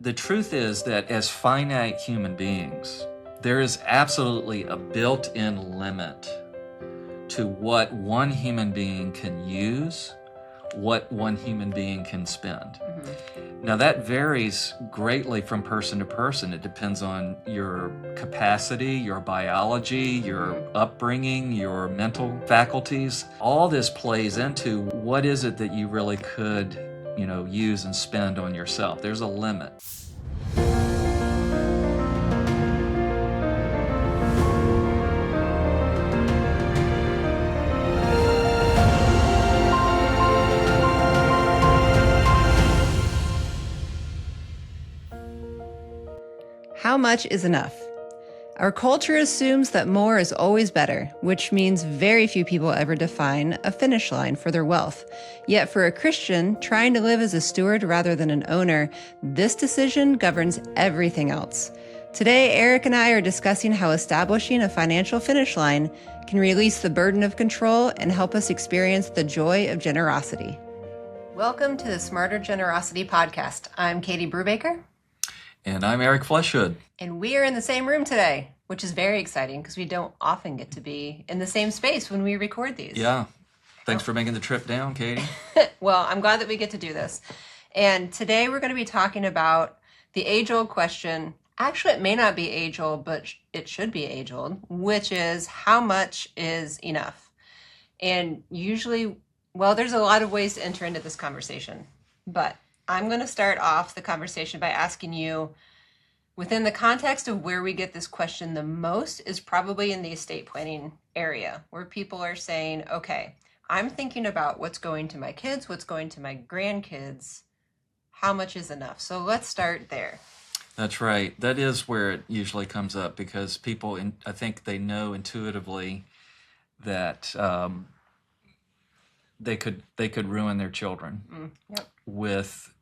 The truth is that as finite human beings, there is absolutely a built-in limit to what one human being can use, what one human being can spend. Now that varies greatly from person to person. It depends on your capacity, your biology, your upbringing, your mental faculties. All this plays into what is it that you really could, use and spend on yourself. There's a limit. How much is enough? Our culture assumes that more is always better, which means very few people ever define a finish line for their wealth. Yet for a Christian, trying to live as a steward rather than an owner, this decision governs everything else. Today, Eric and I are discussing how establishing a financial finish line can release the burden of control and help us experience the joy of generosity. Welcome to the Smarter Generosity Podcast. I'm Katie Brubaker. And I'm Eric Fleshood. And we are in the same room today, which is very exciting because we don't often get to be in the same space when we record these. Yeah. Thanks for making the trip down, Katie. Well, I'm glad that we get to do this. And today we're going to be talking about the age-old question. Actually, it may not be age-old, but it should be age-old, which is how much is enough? And usually, there's a lot of ways to enter into this conversation, but I'm going to start off the conversation by asking you, within the context of where we get this question the most is probably in the estate planning area, where people are saying, okay, I'm thinking about what's going to my kids, what's going to my grandkids, how much is enough? So let's start there. That's right. That is where it usually comes up because people, I think they know intuitively that they could ruin their children with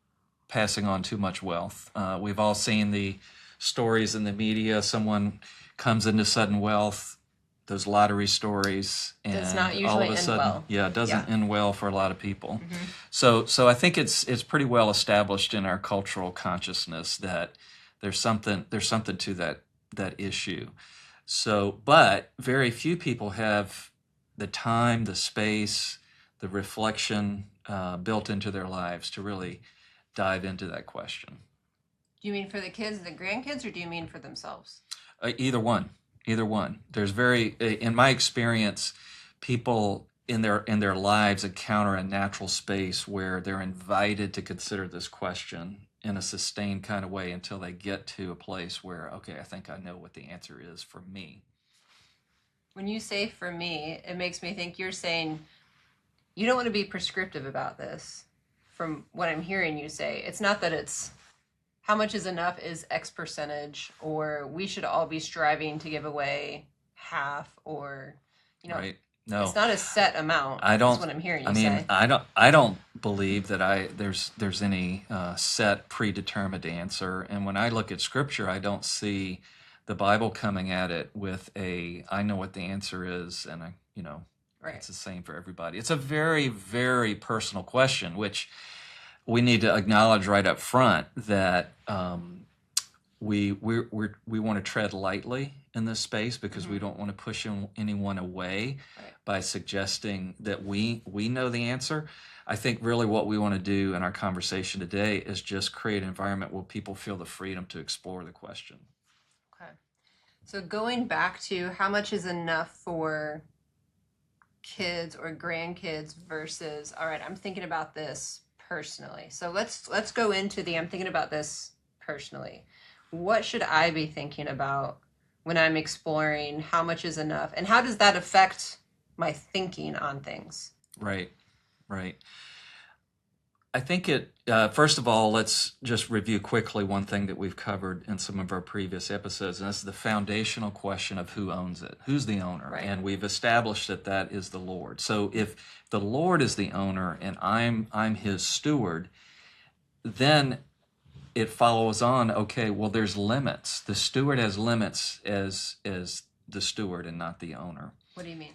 passing on too much wealth. We've all seen the stories in the media. Someone comes into sudden wealth, those lottery stories, and does not usually all of a end sudden, well. it doesn't end well for a lot of people. So I think it's pretty well established in our cultural consciousness that there's something to that issue. So, but very few people have the time, the space, the reflection built into their lives to really dive into that question. Do you mean for the kids and the grandkids, or do you mean for themselves? Either one. There's in my experience, people in their lives encounter a natural space where they're invited to consider this question in a sustained kind of way until they get to a place where, okay, I think I know what the answer is for me. When you say for me, it makes me think you're saying you don't want to be prescriptive about this. From what I'm hearing you say, it's not that it's how much is enough is X percentage, or we should all be striving to give away half, or right. No, it's not a set amount. That's what I'm hearing you say. I don't believe that there's any set predetermined answer. And when I look at Scripture, I don't see the Bible coming at it with I know what the answer is, and Right. It's the same for everybody. It's a very, very personal question, which we need to acknowledge right up front that we want to tread lightly in this space because we don't want to push anyone away by suggesting that we know the answer. I think really what we want to do in our conversation today is just create an environment where people feel the freedom to explore the question. Okay. So going back to how much is enough for kids or grandkids versus, all right, I'm thinking about this personally. So let's go into I'm thinking about this personally. What should I be thinking about when I'm exploring how much is enough, and how does that affect my thinking on things? Right. I think first of all, let's just review quickly one thing that we've covered in some of our previous episodes, and that's the foundational question of who owns it. Who's the owner? Right. And we've established that is the Lord. So if the Lord is the owner and I'm his steward, then it follows on, okay, well, there's limits. The steward has limits as the steward and not the owner. What do you mean?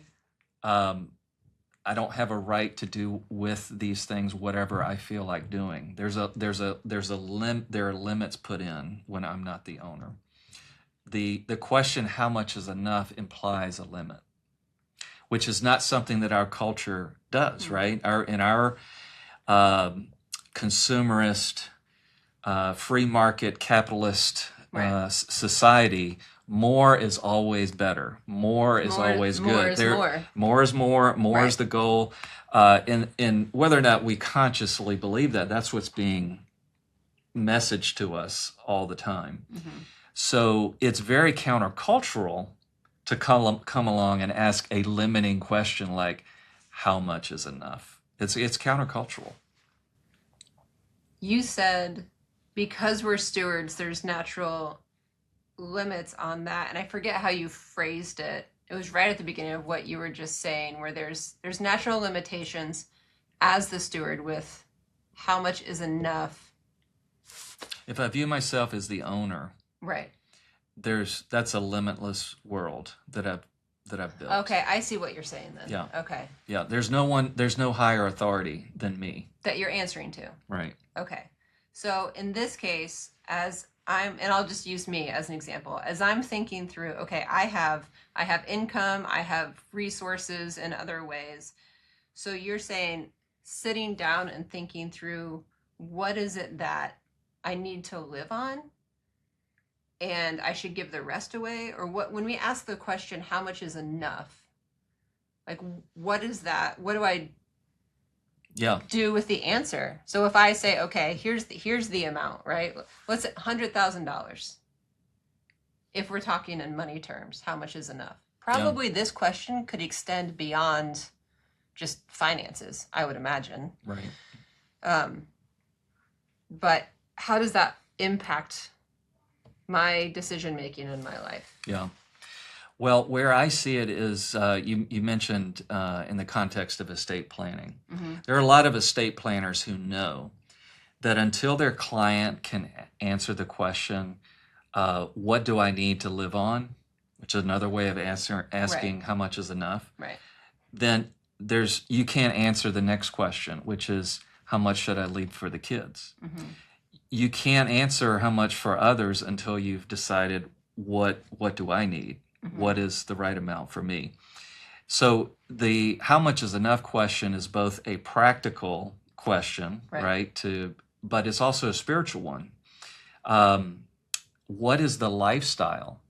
I don't have a right to do with these things whatever I feel like doing. There are limits put in when I'm not the owner. The question how much is enough implies a limit, which is not something that our culture does, right? In our consumerist, free market, capitalist society, more is always better. More is always good. More is more. More is the goal. And whether or not we consciously believe that, that's what's being messaged to us all the time. So it's very countercultural to come along and ask a limiting question like, how much is enough? It's countercultural. You said because we're stewards, there's natural limits on that. And I forget how you phrased it. It was right at the beginning of what you were just saying, where there's natural limitations as the steward with how much is enough. If I view myself as the owner, right, that's a limitless world that I've built. Okay, I see what you're saying then. Yeah. Okay. Yeah, there's no higher authority than me that you're answering to. Right. Okay. So in this case, and I'll just use me as an example, as I'm thinking through, okay, I have income, I have resources in other ways. So you're saying sitting down and thinking through what is it that I need to live on and I should give the rest away? Or when we ask the question, how much is enough? Like, what is that? What do I do with the answer? So if I say, okay, here's the amount, right? Let's say $100,000. If we're talking in money terms, how much is enough? Probably this question could extend beyond just finances, I would imagine. Right. But how does that impact my decision making in my life? Yeah. Well, where I see it is you mentioned in the context of estate planning. There are a lot of estate planners who know that until their client can answer the question, what do I need to live on, which is another way of asking how much is enough, then you can't answer the next question, which is how much should I leave for the kids? You can't answer how much for others until you've decided what do I need? What is the right amount for me? So the how much is enough question is both a practical question, right? But it's also a spiritual one. What is the lifestyle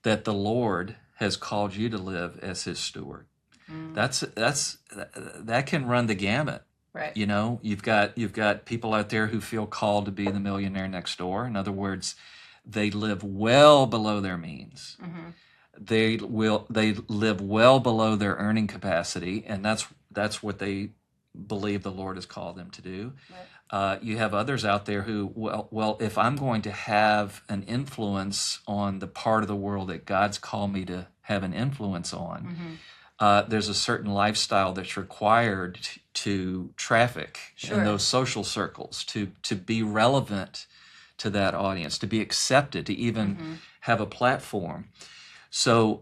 that the Lord has called you to live as His steward? That can run the gamut. Right. You know, you've got people out there who feel called to be the millionaire next door. In other words, they live well below their means. They live well below their earning capacity, and that's what they believe the Lord has called them to do. You have others out there who, well, if I'm going to have an influence on the part of the world that God's called me to have an influence on, there's a certain lifestyle that's required to traffic in those social circles, to be relevant to that audience, to be accepted, to even have a platform. So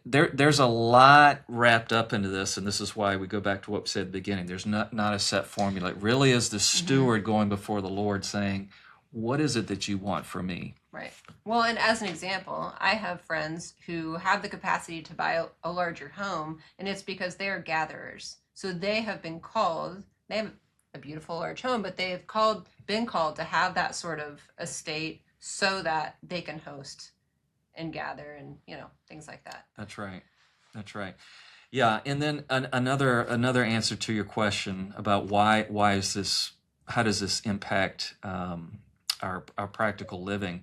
there's a lot wrapped up into this, and this is why we go back to what we said at the beginning. There's not a set formula. It really is the steward going before the Lord saying, what is it that you want from me? Right. Well, and as an example, I have friends who have the capacity to buy a larger home, and it's because they are gatherers. So they have been called, they have a beautiful large home, but they have been called to have that sort of estate so that they can host and gather and, things like that. That's right. Yeah, and then another answer to your question about why is this, how does this impact our practical living?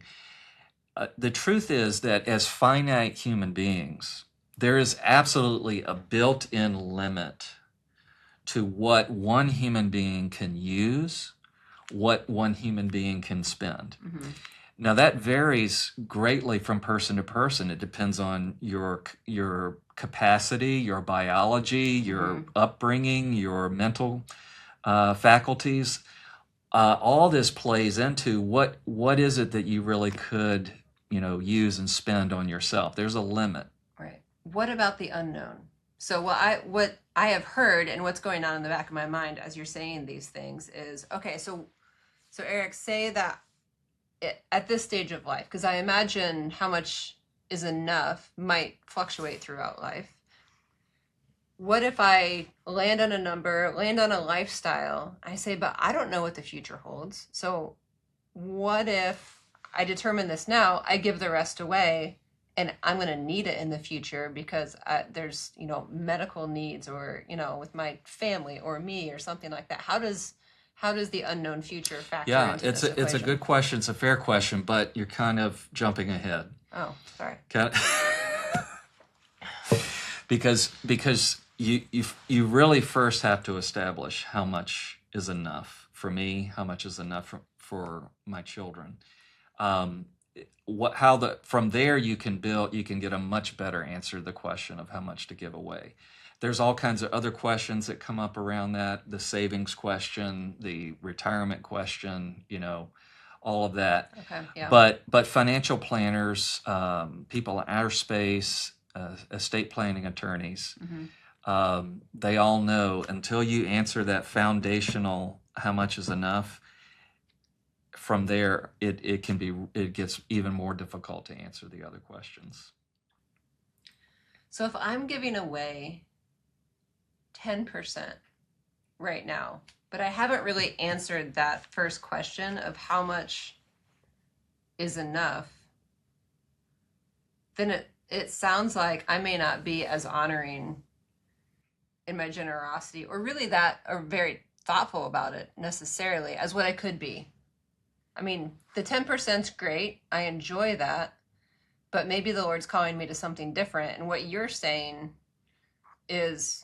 The truth is that as finite human beings, there is absolutely a built-in limit to what one human being can use, what one human being can spend. Now that varies greatly from person to person. It depends on your capacity, your biology, your upbringing, your mental faculties. All this plays into what is it that you really could, use and spend on yourself. There's a limit. Right. What about the unknown? So what I have heard and what's going on in the back of my mind as you're saying these things is, okay, so Eric, say that at this stage of life, because I imagine how much is enough might fluctuate throughout life. What if I land on a number, land on a lifestyle? I say, but I don't know what the future holds. So what if I determine this now, I give the rest away, and I'm going to need it in the future because there's, medical needs, or, with my family or me or something like that. How does the unknown future factor Yeah, into it's this a equation? good question. It's a fair question, but you're kind of jumping ahead. Oh, sorry. Because you really first have to establish how much is enough for me, how much is enough for my children. From there you can get a much better answer to the question of how much to give away. There's all kinds of other questions that come up around that, the savings question, the retirement question, all of that. Okay, yeah. But financial planners, people in our space, estate planning attorneys, they all know until you answer that foundational how much is enough, from there it gets even more difficult to answer the other questions. So if I'm giving away 10% right now, but I haven't really answered that first question of how much is enough, then it sounds like I may not be as honoring in my generosity, or really or very thoughtful about it necessarily, as what I could be. I mean, the 10%'s great. I enjoy that. But maybe the Lord's calling me to something different. And what you're saying is,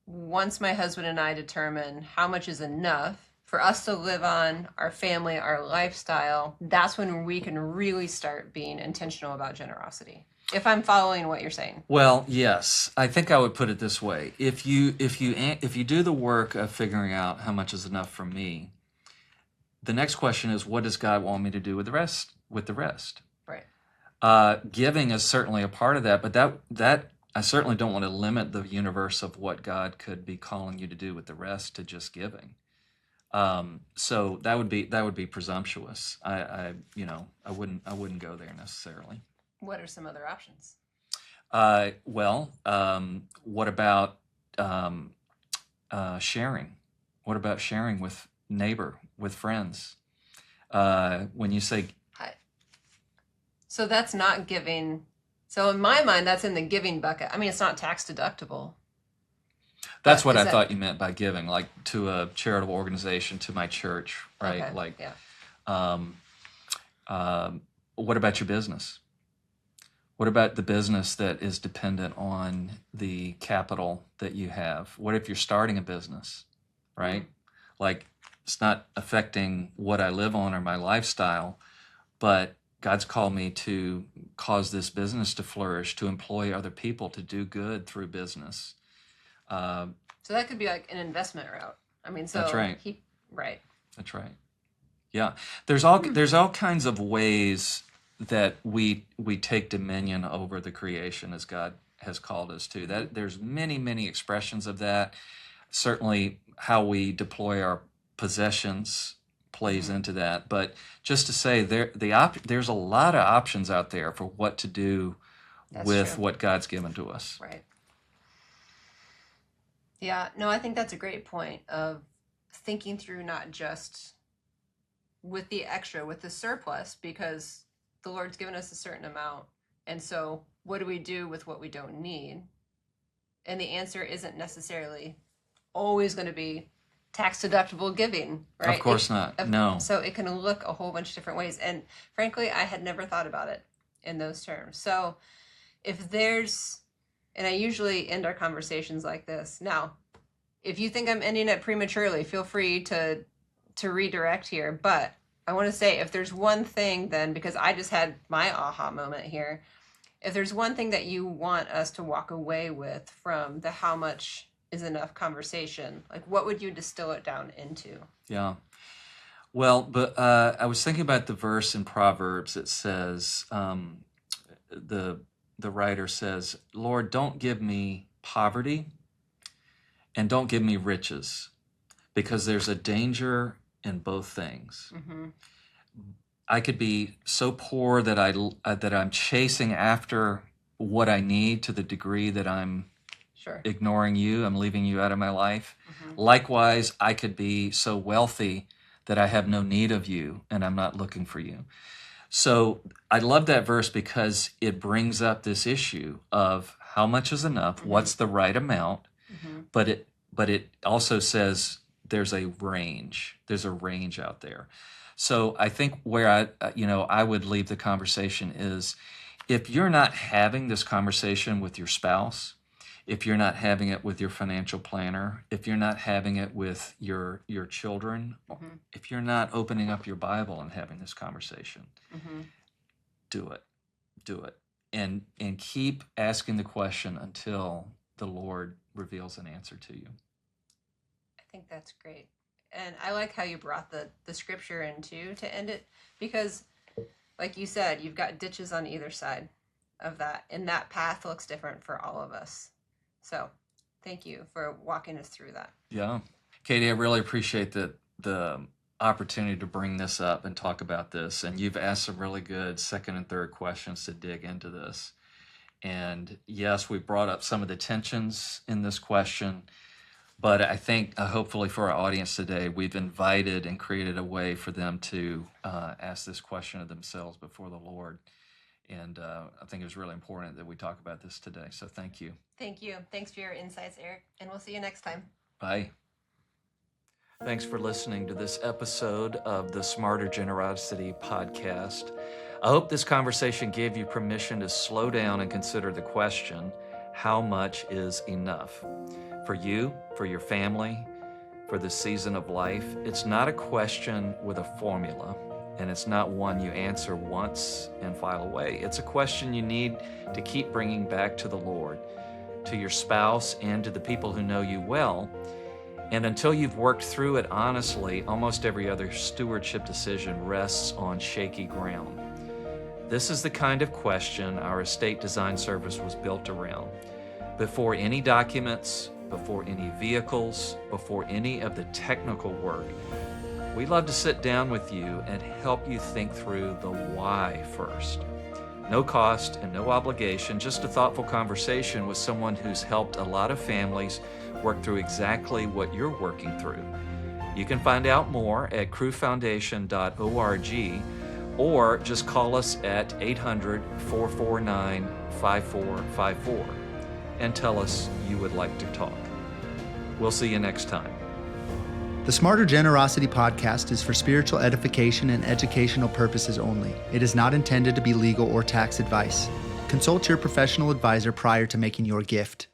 once my husband and I determine how much is enough for us to live on, our family, our lifestyle, that's when we can really start being intentional about generosity. If I'm following what you're saying. Well, yes, I think I would put it this way: if you do the work of figuring out how much is enough for me, the next question is, what does God want me to do with the rest? Right. Giving is certainly a part of that, but that I certainly don't want to limit the universe of what God could be calling you to do with the rest to just giving. So that would be presumptuous. I wouldn't go there necessarily. What are some other options? What about sharing? What about sharing with with friends? When you say, so that's not giving. So in my mind, that's in the giving bucket. I mean, it's not tax deductible. That's what I thought you meant by giving, like to a charitable organization, to my church, right? Okay, like, yeah. What about your business? What about the business that is dependent on the capital that you have? What if you're starting a business, right? Like, it's not affecting what I live on or my lifestyle, but God's called me to cause this business to flourish, to employ other people, to do good through business. So that could be like an investment route. I mean, so that's right. Right. That's right. Yeah, there's all kinds of ways that we take dominion over the creation as God has called us to. That there's many expressions of that. Certainly, how we deploy our possessions plays into that. But just to say, there's a lot of options out there for what to do with true. what God's given to us. Right. Yeah, no, I think that's a great point of thinking through not just with the extra, with the surplus, because the Lord's given us a certain amount. And so what do we do with what we don't need? And the answer isn't necessarily always going to be tax deductible giving, right? Of course not. No. So it can look a whole bunch of different ways. And frankly, I had never thought about it in those terms. So if there's, and I usually end our conversations like this. Now, if you think I'm ending it prematurely, feel free to redirect here. But I want to say, if there's one thing then, because I just had my aha moment here, if there's one thing that you want us to walk away with from the how much is enough conversation, like what would you distill it down into? Yeah. Well, but I was thinking about the verse in Proverbs that says, the writer says, Lord, don't give me poverty, and don't give me riches, because there's a danger in both things. I could be so poor that I'm chasing after what I need to the degree that I'm ignoring you, I'm leaving you out of my life. Likewise, I could be so wealthy that I have no need of you and I'm not looking for you. So I love that verse because it brings up this issue of how much is enough, what's the right amount, but it also says there's a range. There's a range out there. So I think where I would leave the conversation is, if you're not having this conversation with your spouse, if you're not having it with your financial planner, if you're not having it with your children, if you're not opening up your Bible and having this conversation, do it. And keep asking the question until the Lord reveals an answer to you. I think that's great. And I like how you brought the scripture in too to end it, because like you said, you've got ditches on either side of that, and that path looks different for all of us. So thank you for walking us through that. Yeah. Katie, I really appreciate the opportunity to bring this up and talk about this. And you've asked some really good second and third questions to dig into this. And yes, we brought up some of the tensions in this question, but I think hopefully for our audience today, we've invited and created a way for them to ask this question of themselves before the Lord. And I think it was really important that we talk about this today. So thank you. Thank you. Thanks for your insights, Eric. And we'll see you next time. Bye. Thanks for listening to this episode of the Smarter Generosity podcast. I hope this conversation gave you permission to slow down and consider the question, how much is enough? For you, for your family, for the season of life, it's not a question with a formula, and it's not one you answer once and file away. It's a question you need to keep bringing back to the Lord, to your spouse, and to the people who know you well. And until you've worked through it honestly, almost every other stewardship decision rests on shaky ground. This is the kind of question our estate design service was built around. Before any documents, before any vehicles, before any of the technical work, we love to sit down with you and help you think through the why first. No cost and no obligation, just a thoughtful conversation with someone who's helped a lot of families work through exactly what you're working through. You can find out more at crewfoundation.org, or just call us at 800-449-5454 and tell us you would like to talk. We'll see you next time. The Smarter Generosity podcast is for spiritual edification and educational purposes only. It is not intended to be legal or tax advice. Consult your professional advisor prior to making your gift.